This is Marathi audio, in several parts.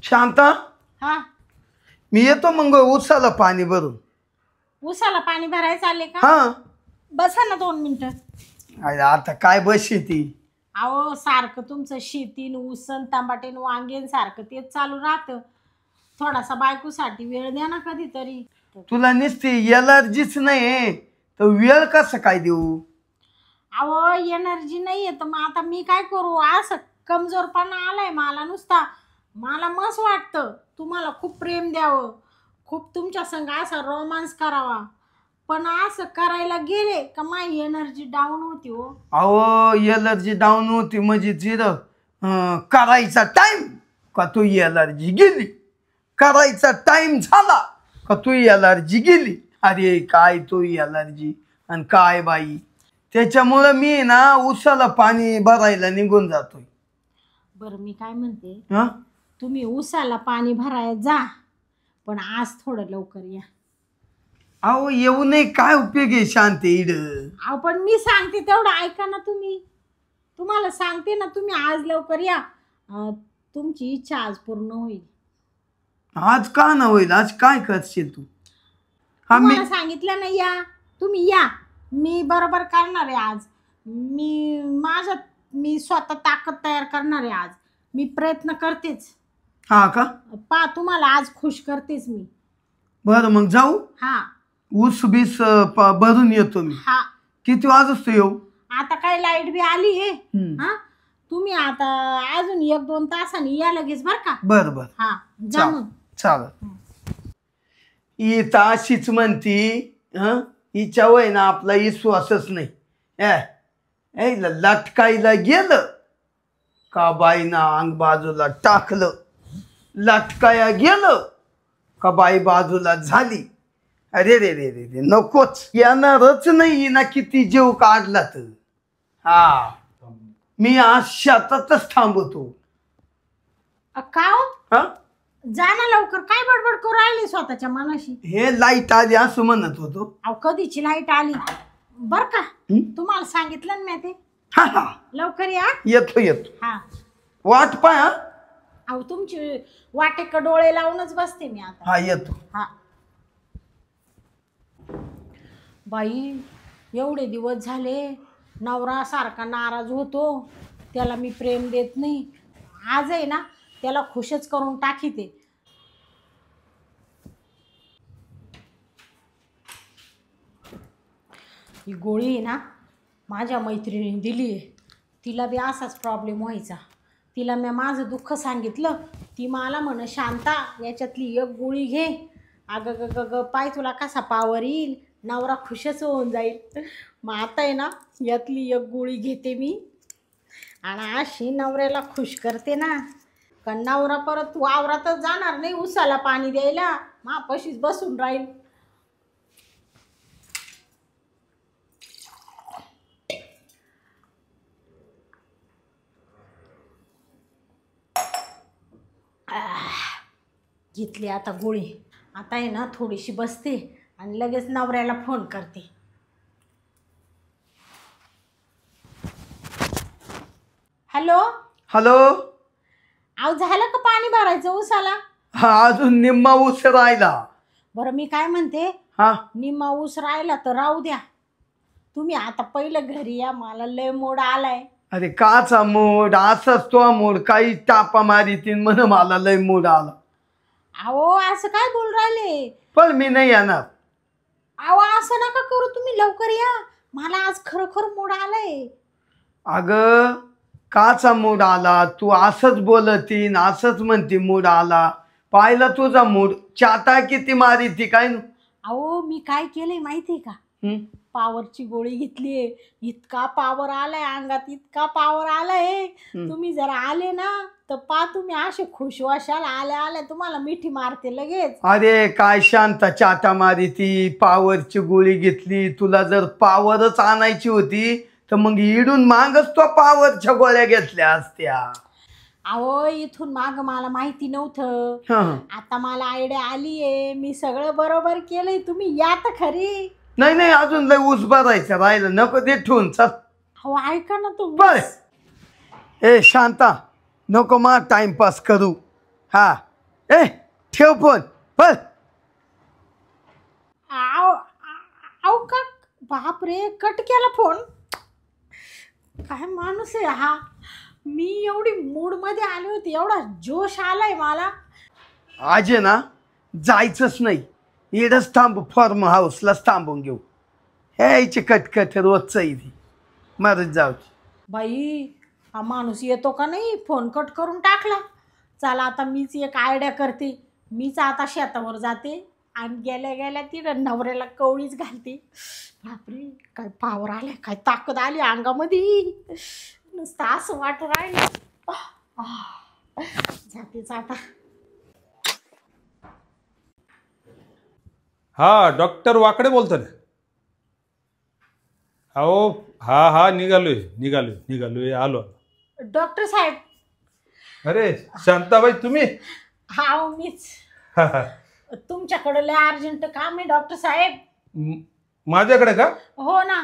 शांता हा मी येतो मग उसाला पाणी भरून. उसाला पाणी भरायचं आले का? हा बसा ना 2 मिनिटं. अरे आता काय बशी ती. अहो सारखं तुमचं शेतीन उसन तांबाटेन वांगेन सारखं तेच चालू राहतं. थोडासा बायकोसाठी वेळ द्या ना कधीतरी. तुला नुसती एलर्जीच नाही तर वेळ कसं काय देऊ. अहो एनर्जी नाही आहे तर मग आता मी काय करू? असं कमजोरपणा आलाय मला नुसता. मला मस्त वाटतं तुम्हाला खूप प्रेम द्यावं, खूप तुमच्या संग असा रोमांस करावा, पण असं करायला गेले का माझी एनर्जी डाऊन होती. हो अहो एलर्जी डाऊन होती म्हणजे जिरं करायचा टाइम का तू एलर्जी गेली, करायचा टाइम झाला का तू एलर्जी गेली. अरे काय तू एलर्जी आणि काय बाई. त्याच्यामुळं मी ना उसाला पाणी भरायला निघून जातोय. बरं मी काय म्हणते, हा तुम्ही उसाला पाणी भरायला जा पण आज थोडं लवकर या. अहो येऊ नये काय उपयोग आहे शांती इड. अहो पण मी सांगते तेवढं ऐका ना तुम्ही. तुम्हाला सांगते ना तुम्ही आज लवकर या. तुमची इच्छा आज पूर्ण होईल. आज का ना होईल, आज काय करशील तू. हा मी तुम्हाला सांगितलं ना या, तुम्ही या. मी बरोबर करणार आहे आज. मी स्वतः ताकद तयार करणार आहे आज. मी प्रयत्न करतेच. हा का तुम्हाला आज खुश करतेच मी. बरं मग जाऊ. हा ऊस बीस भरून येतो मी. हा किती वाजतो येऊ. आता काय लाईट बी आली आहे. हम्म. हा तुम्ही आता अजून 1-2 तासांनी या लगेच बर का. बरं बरं हा जा मग. चालेल. ही तर अशीच म्हणती हं हिच्या वय ना आपला विश्वासच नाही. लटकायला गेलं का बाईना अंग बाजूला टाकलं, लटकाया गेलं का बाई बाजूला झाली. अरे रे रे रे रे नकोच. येणारच नाही ना किती जीव काढला तर. हा मी आज शेतातच थांबतो. का हो? हा जा ना लवकर. काय बडबड करू राहिली स्वतःच्या मनाशी. हे लाईट आली असं म्हणत होतो. अहो कधीची लाईट आली बर का. तुम्हाला सांगितलं ना मी ते. हा हा लवकर या. येतो येतो. हा वाट पाय. हा अहो तुमची वाटेक डोळे लावूनच बसते मी आता. हा येतो. हा बाई एवढे दिवस झाले नवरा सारखा नाराज होतो, त्याला मी प्रेम देत नाही. आज आहे ना त्याला खुशच करून टाकीते. ही गोळी आहे ना माझ्या मैत्रिणीने दिली आहे. तिला बी असाच प्रॉब्लेम व्हायचा. तिला मी माझं दुःख सांगितलं. ती मला म्हण शांता याच्यातली एक गोळी घे. अगं ग ग पाय तुला कसा पावर येईल, नवरा खुशच होऊन जाईल. मग आता आहे ना यातली एक गोळी घेते मी आणि अशी नवऱ्याला खुश करते ना का नवरा परत वावरातच जाणार नाही उसाला पाणी द्यायला, मापाशीच बसून राहील. घेतली आता गोळी. आता आहे ना थोडीशी बसते आणि लगेच नवऱ्याला फोन करते. Hello hello. अहो झालं का पाणी भरायचं उसाला? हा अजून निम्मा ऊस राहिला. बरं मी काय म्हणते, हा निम्मा ऊस राहिला तर राहू द्या. तुम्ही आता पहिलं घरी या. मला लय मोड आलाय. अरे काचा मूड असाच तो मूड काही टापा मारितीन म्हण मला लय मूड आला. अहो असं काय बोल राहिले. पण मी नाही येणार. अहो असं नका करू, तुम्ही लवकर या. मला आज खरोखर मूड आलाय. अगं काचा मूड आला. तू असंच बोलतीन असंच म्हणती मूड आला. पाहिलं तुझा मूड चाटा किती मारिती काय. अहो मी काय केलंय माहितीये का, पावरची गोळी घेतलीये. इतका पावर आलाय अंगात, इतका पावर आलाय. तुम्ही जर आले ना तर तुम्ही असे खुश व्हाल. आल्या आल्या तुम्हाला मिठी मारते लगेच. अरे काय शांत चाटा मारिती. पावरची गोळी घेतली. तुला जर पावरच आणायची होती तर मग इडून मागच तो पावरच्या गोळ्या घेतल्या असत्या. अहो इथून माग मला माहिती नव्हतं. आता मला आयडिया आलीये. मी सगळं बरोबर केलंय. तुम्ही या तर खरी. नाही नाही अजून लय ऊस भरायचं राहिलं. नको ते ठेवून चल. हो ऐका ना तू बर. ए शांता नको मा टाइमपास करू. हा ए ठेव फोन बस. आव आव का बाप रे, कट केला फोन. काय माणूस आहे हा. मी एवढी मूडमध्ये आली होती, एवढा जोश आलाय मला. आज आहे ना जायचंच नाही, इडच थांबू, फॉर्म हाऊसलाच थांबून घेऊ. ह्याची कटकट रोजचं इथे मारत जाऊची. बाई हा माणूस येतो का नाही, फोन कट करून टाकला. चला आता मीच एक आयडिया करते. मीच आता शेतावर जाते आणि गेल्या गेल्या ती नवऱ्याला कवळीच घालते. बापरे काय पावर आलाय, काय ताकद आली अंगामध्ये. नुसतं असं वाटू राहिलं. जातेच आता. हा डॉक्टर वाकडे बोलतो ना. अहो हा निघालोय आलो. डॉक्टर साहेब. अरे शांताबाई तुम्ही. हा मीच. तुमच्याकडे लय अर्जंट काम आहे डॉक्टर साहेब. माझ्याकडे का? हो ना.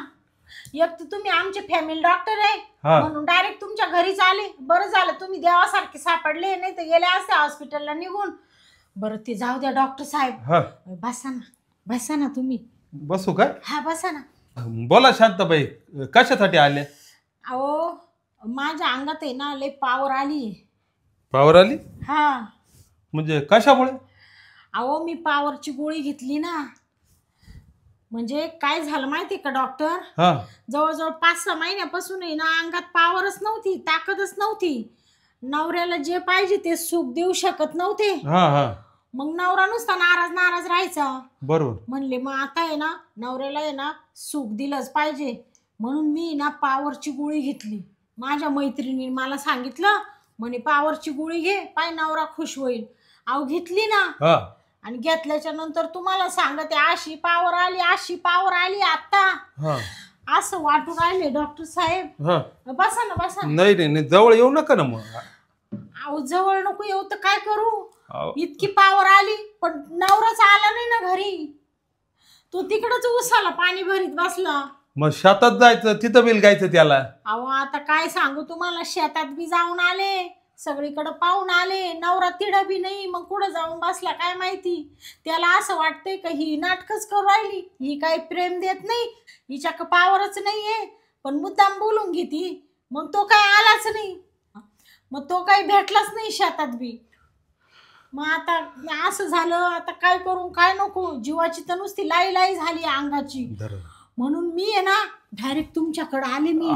एक तर तुम्ही आमचे फॅमिली डॉक्टर आहे म्हणून डायरेक्ट तुमच्या घरीच आले. बरं झालं तुम्ही देवासारखे सापडले, नाही तर गेले असते हॉस्पिटलला निघून. बरं ते जाऊ द्या डॉक्टर साहेब. बसा ना तुम्ही. बसू का? हा बसा ना. बोला शांताबाई, कशासाठी आले? अहो माझ्या अंगात आहे ना लय पावर आली. पावर आली? हा. म्हणजे कशामुळे? अहो मी पावरची गोळी घेतली ना. म्हणजे काय झालं माहिती का डॉक्टर, जवळजवळ 5-6 महिन्यापासून आहे ना अंगात पावरच नव्हती, ताकदच नव्हती. नवऱ्याला जे पाहिजे ते सुख देऊ शकत नव्हते. मग नवरा नुसता नाराज राहायचा. बरोबर. म्हणले मग आता आहे ना नवऱ्याला आहे ना सुख दिलंच पाहिजे, म्हणून मी ना पावरची गोळी घेतली. माझ्या मैत्रिणीने मला सांगितलं, म्हणे पावरची गोळी घे, पाय नवरा खुश होईल. अहो घेतली ना. आणि घेतल्याच्या नंतर तुम्हाला सांगते अशी पावर आली आता. असं वाटून राहिले डॉक्टर साहेब. बसा ना बसा. नाही जवळ येऊ नका ना. मग अहो जवळ नको येऊ तर काय करू, इतकी पावर आली पण नवराच आला नाही ना घरी. तो तिकडच उसाला पाणी भरीत बसला. मग शेतात जायचं, तिथं बिल गायचं त्याला. अहो आता काय सांगू तुम्हाला, शेतात बी जाऊन आले, सगळीकडे पाहून आले, नवरा तिडं बी नाही. मग कुठं जाऊन बसला काय माहिती. त्याला असं वाटतंय का ही नाटकच करू राहिली, ही काही प्रेम देत नाही, हिच्या पावरच नाहीये, पण मुद्दाम बोलून घेती. मग तो काय आलाच नाही, मग तो काही भेटलाच नाही शेतात बी. मग आता असं झालं, आता काय करू काय नको, जीवाची तर नुसती लाई झाली अंगाची. म्हणून मी आहे ना डायरेक्ट तुमच्याकडे आले. मी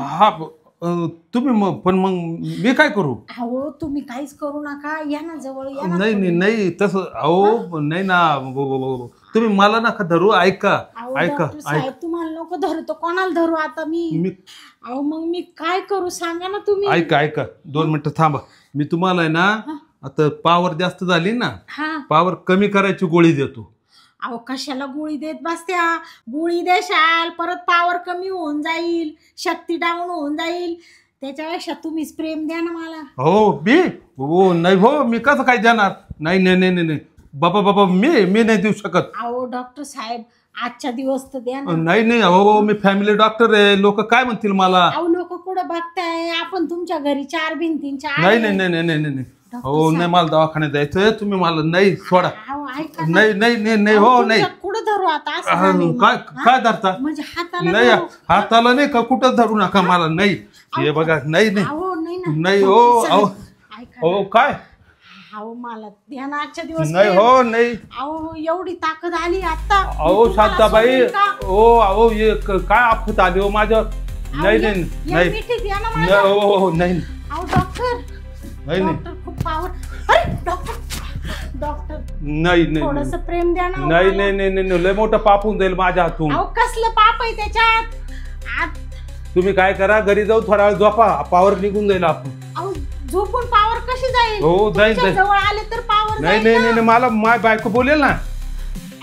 तुम्ही पण मग मी काय करू? अहो तुम्ही काहीच करू नका, या ना जवळ या ना. नाही तसं अहो नाही ना, तुम्ही मला नका धरू. ऐका साहेब तुम्हाला नको धरू तर कोणाला धरू आता मी. अहो मग मी काय करू सांगा ना तुम्ही. ऐका 2 मिनिटं थांबा. मी तुम्हाला आहे ना आता पावर जास्त झाली ना, पावर कमी करायची गोळी देतो. अहो कशाला गोळी देत बसत्या, गोळी देशाल परत पावर कमी होऊन जाईल, शक्ती डाऊन होऊन जाईल. त्याच्यापेक्षा तुम्हीच प्रेम द्या ना मला. नाही मी कसं काय देणार? नाही बाबा मी नाही देऊ शकत. अहो डॉक्टर साहेब आजच्या दिवस तर द्या ना. नाही अहो मी फॅमिली डॉक्टर आहे, लोक काय म्हणतील मला. अहो लोक कुठं बघताय, आपण तुमच्या घरी 4 भिंतींच्या. नाही हो नाही, मला दवाखान्यात जायचंय. तुम्ही मला नाही सोडा. नाही हो नाही. कुठं धरू आता? काय धरता? म्हणजे नाही हाताला नाही का, कुठं धरू नका मला. नाही हे बघा नाही हो काय. अहो मला ध्यान आजच्या दिवस नाही हो नाही. अहो एवढी ताकद आली आता. अहो शांताबाई अहो काय आफत आली हो माझ्या. नाही हो नाही. अहो डॉक्टर खूप पावर. डॉक्टर नाही थोडंसं प्रेम द्या ना. नाही लय मोठं पाप होऊन जाईल माझ्या हातून. अहो कसलं पाप आहे त्याच्यात? तुम्ही काय करा, घरी जाऊ थोडा वेळ झोपा, पावर निघून जाईल आपण. अहो झोपून पावर कशी जाईल? हो जाईल. जवळ आले तर पावर. नाही मला माझी बायको बोलेल ना.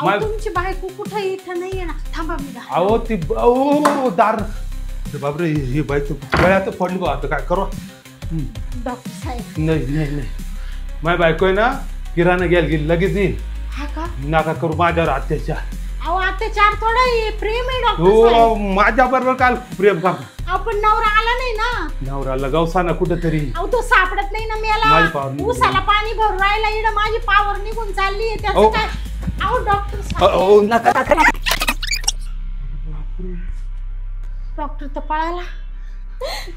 तुमची बायको कुठं इथं नाहीये ना. थांबा मी. अहो ती दार बापरे, ही बायको गळ्यात पडली बा. आता काय करू डॉक्टर साहेब? नाही माझी बायको आहे ना किराणा घ्यायला गेली, लगेच येईल. नका करू माझ्यावर अत्याचार. अहो अत्याचार थोडा प्रेम आहे डॉक्टर साहेब. माझ्या बरोबर काल प्रेम का? आपण नवरा आला नाही ना. नवरा लगावसा ना कुठेतरी. अहो तो सापडत नाही ना माझी power मेला. निघून उसाला पाणी भरून राहिला इकडं माझी पावर निघून चालली आहे त्याचं काय. अहो डॉक्टर तर पळाला.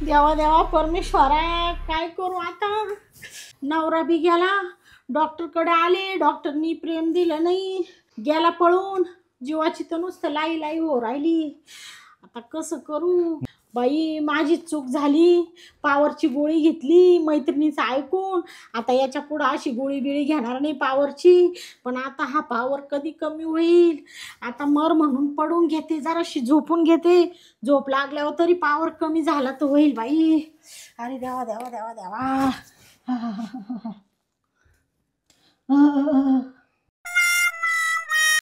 देवा देवा परमेश्वरा काय करू आता. नवरा बी गेला. डॉक्टरकडे आले. डॉक्टरनी प्रेम दिलं नाही. गेला पळून. जीवाची तर नुसतं लाई लाई हो राहिली. आता कसं करू बाई. माझी चूक झाली. पावरची गोळी घेतली मैत्रिणीचं ऐकून. आता याच्या पुढं अशी गोळी बिळी घेणार नाही पावरची. पण आता हा पावर कधी कमी होईल. आता मर म्हणून पडून घेते. जराशी झोपून घेते. झोप लागल्यावर तरी पावर कमी झाला तर होईल बाई. अरे देवा देवा देवा देवा.